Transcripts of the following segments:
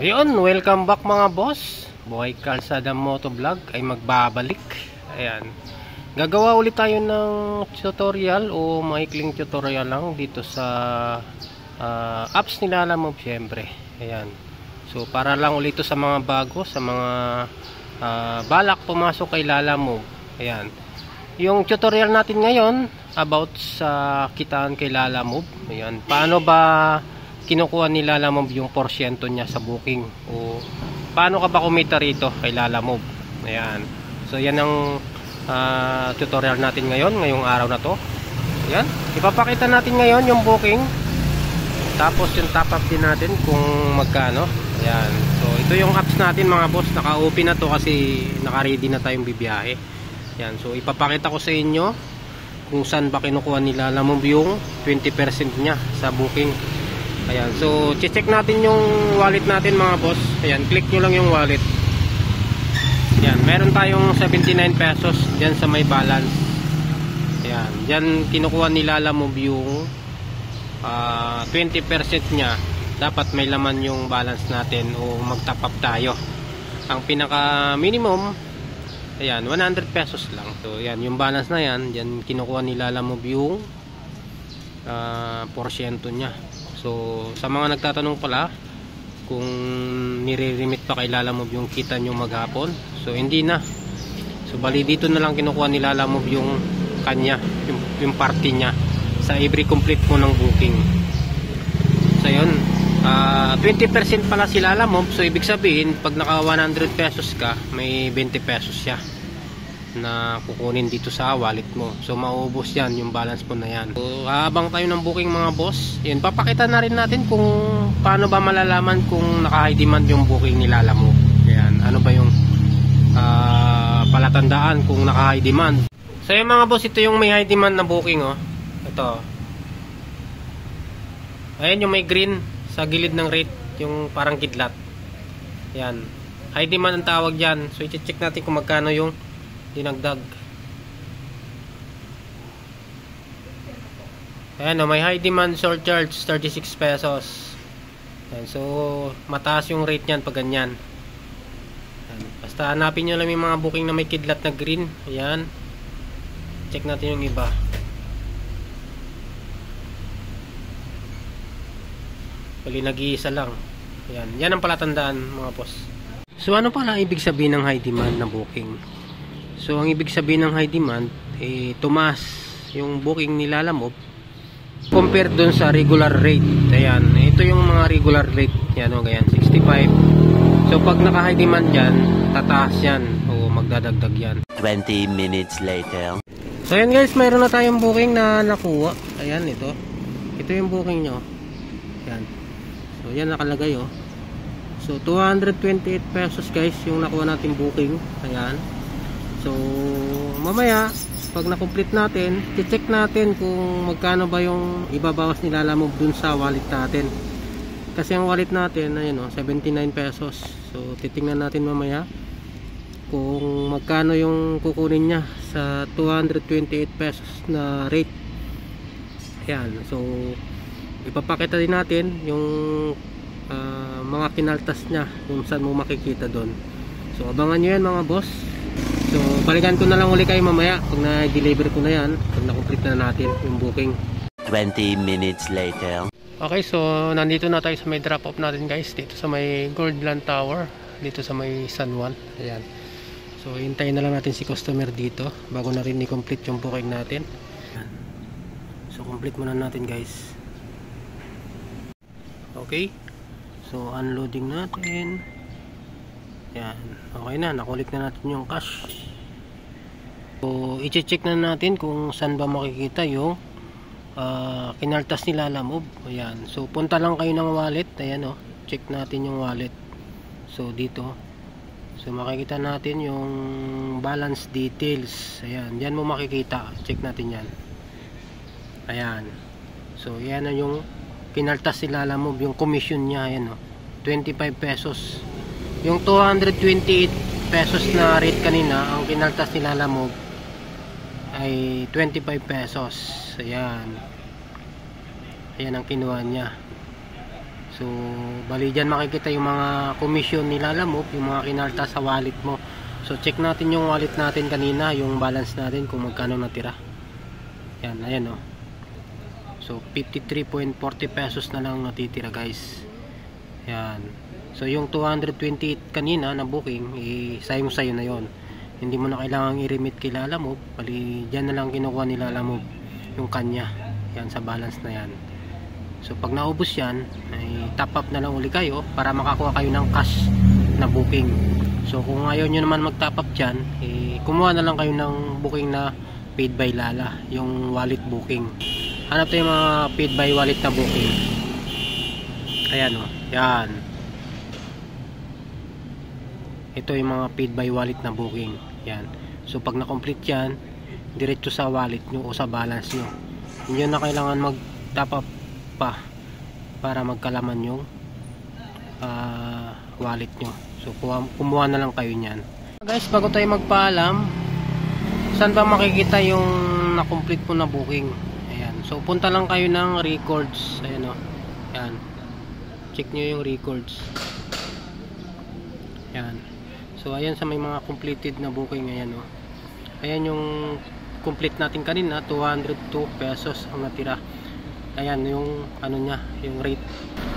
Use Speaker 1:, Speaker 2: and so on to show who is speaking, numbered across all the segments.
Speaker 1: Ayun, welcome back mga boss. Buhay Kalsada Motovlog ay magbabalik. Ayan. Gagawa ulit tayo ng tutorial o maikling tutorial lang dito sa apps ni Lalamove syempre. Ayan. So para lang ulit ito sa mga bago, sa mga balak pumasok kay Lalamove. Ayan. Yung tutorial natin ngayon about sa kitaan kay Lalamove. Ayan. Paano ba kinukuha ni Lalamove yung porsyento niya sa booking, o paano ka ba kumita rito kay Lalamove. Ayan. So yan ang tutorial natin ngayong araw na to. Ayan. Ipapakita natin ngayon yung booking, tapos yung top up din natin kung magkano. Ayan. So ito yung apps natin mga boss, naka-open na to kasi naka-ready na tayong bibiyahe. Ayan. So ipapakita ko sa inyo kung saan ba kinukuha ni Lalamove yung 20% niya sa booking. Ayan, so check natin yung wallet natin mga boss. Ayan, click nyo lang yung wallet. Ayan, meron tayong 79 pesos dyan sa may balance. Ayan, dyan kinukuha ni Lalamove yung 20% nya. Dapat may laman yung balance natin o mag-top up tayo. Ang pinaka minimum, ayan, 100 pesos lang. So ayan, yung balance na yan, dyan kinukuha ni Lalamove yung porsyento nya. So sa mga nagtatanong pala kung nire-remit pa kay Lalamove yung kita nyo maghapon, so hindi na. So bali dito na lang kinukuha ni Lalamove yung kanya, yung party nya sa every complete mo ng booking. So yun, 20% pala si Lalamove. So ibig sabihin pag naka 100 pesos ka, may 20 pesos siya na kukunin dito sa wallet mo. So mauubos yan yung balance mo na yan. So habang tayo ng booking mga boss, yun, papakita na rin natin kung paano ba malalaman kung naka-high demand yung booking ni Lalamove. Ayan, ano ba yung palatandaan kung naka-high demand. So yung mga boss, ito yung may high demand na booking, oh. Ito, ayan yung may green sa gilid ng rate, yung parang kidlat. Ayan, high demand ang tawag dyan. So i-check natin kung magkano yung dinagdag. Ayan o, may high demand surcharge 36 pesos. Ayan, so mataas yung rate nyan pag ganyan. Ayan, basta hanapin nyo lang yung mga booking na may kidlat na green. Ayan, check natin yung iba. Bali nag-iisa lang. Ayan, yan ang palatandaan mga boss. So ano pala ibig sabihin ng high demand na booking? So ang ibig sabihin ng high demand, tumaas yung booking ni Lalamove compared dun sa regular rate. Ayan, ito yung mga regular rate. Yan o, ganyan, 65. So pag naka high demand yan, tataas yan o magdadagdag yan.
Speaker 2: 20 minutes later.
Speaker 1: So yan guys, mayroon na tayong booking na nakuha. Ayan, ito yung booking nyo. Ayan. So yan nakalagay o. So 228 pesos guys yung nakuha natin booking. Ayan. So mamaya pag na-complete natin, i-check natin kung magkano ba yung ibabawas ni Lalamove dun sa wallet natin. Kasi ang wallet natin ayun, 79 pesos. So titingnan natin mamaya kung magkano yung kukunin niya sa 228 pesos na rate. Ayan, so ipapakita din natin yung mga kinaltas niya kung saan mo makikita doon. So abangan nyo yan mga boss. So balikan ko na lang uli kayo mamaya pag na-deliver ko na yan, pag na-complete na natin yung booking.
Speaker 2: 20 minutes later.
Speaker 1: Okay, so nandito na tayo sa may drop off natin guys, dito sa may Goldland Tower, dito sa may San Juan. Ayan. So hintayin na lang natin si customer dito bago na rin i-complete yung booking natin. Ayan. So complete muna natin guys. Okay, so unloading natin. Yan, okay na, nakulik na natin yung cash. So i-check na natin kung saan ba makikita yung kinaltas ni Lalamove. Ayan, so punta lang kayo ng wallet. Ayan o, check natin yung wallet. So dito, so makikita natin yung balance details. Ayan, yan mo makikita, check natin yan. Ayan, so yan na yung kinaltas ni Lalamove, yung commission niya. Ayan o, 25 pesos. Yung 228 pesos na rate kanina, ang kinaltas ni Lalamove ay 25 pesos. Ayan. Ayan ang kinuha niya. So bali dyan makikita yung mga commission nilalamove, yung mga kinalta sa wallet mo. So check natin yung wallet natin kanina, yung balance natin kung magkano natira. Yan, ayan o. So 53.40 pesos na lang natitira guys. Yan. So yung 228 kanina na booking, sayo na yon. Hindi mo na kailangang i-remit kay Lalamove, bali dyan na lang kinukuha ni Lalamove yung kanya. Yan, sa balance na yan. So pag naubos yan, ay top up na lang uli kayo para makakuha kayo ng cash na booking. So kung ayaw nyo naman mag top up dyan, kumuha na lang kayo ng booking na paid by Lala, yung wallet booking. Hanap tayo yung mga paid by wallet na booking. Ayan o, yan. Ito yung mga paid by wallet na booking. Yan. So pag na-complete yan, diretso sa wallet nyo o sa balance nyo. Hindi na kailangan mag top up pa para magkalaman yung wallet nyo. So kumuha na lang kayo nyan. Guys, bago tayo magpaalam, saan ba makikita yung na-complete po na booking? Ayan. So punta lang kayo ng records. Ayan o. Ayan. Check nyo yung records. Ayan. So ayan sa may mga completed na booking. Ayan o. Ayan yung complete natin kanina, 202 pesos ang natira. Ayan yung ano niya, yung rate.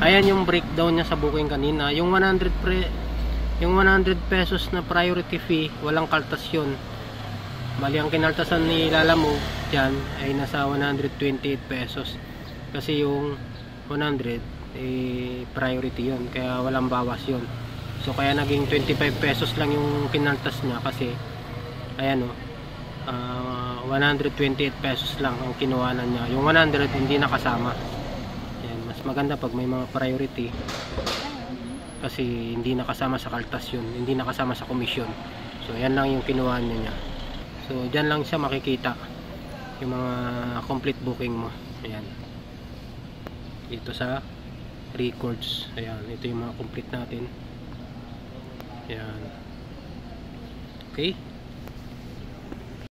Speaker 1: Ayan yung breakdown niya sa booking kanina. Yung 100 pesos na priority fee, walang kaltas yun. Bali ang kinaltasan ni Lalamove dyan ay nasa 128 pesos. Kasi yung 100 priority yun, kaya walang bawas yun. So kaya naging 25 pesos lang yung kinaltas niya kasi ayan o, 128 pesos lang ang kinuhanan niya. Yung 100 hindi nakasama. Ayan, mas maganda pag may mga priority kasi hindi nakasama sa kaltas yun, hindi nakasama sa komisyon. So yan lang yung kinuha niya. So dyan lang siya makikita yung mga complete booking mo. Ayan, dito sa records. Ayan, ito yung mga complete natin. Ayan. Okay.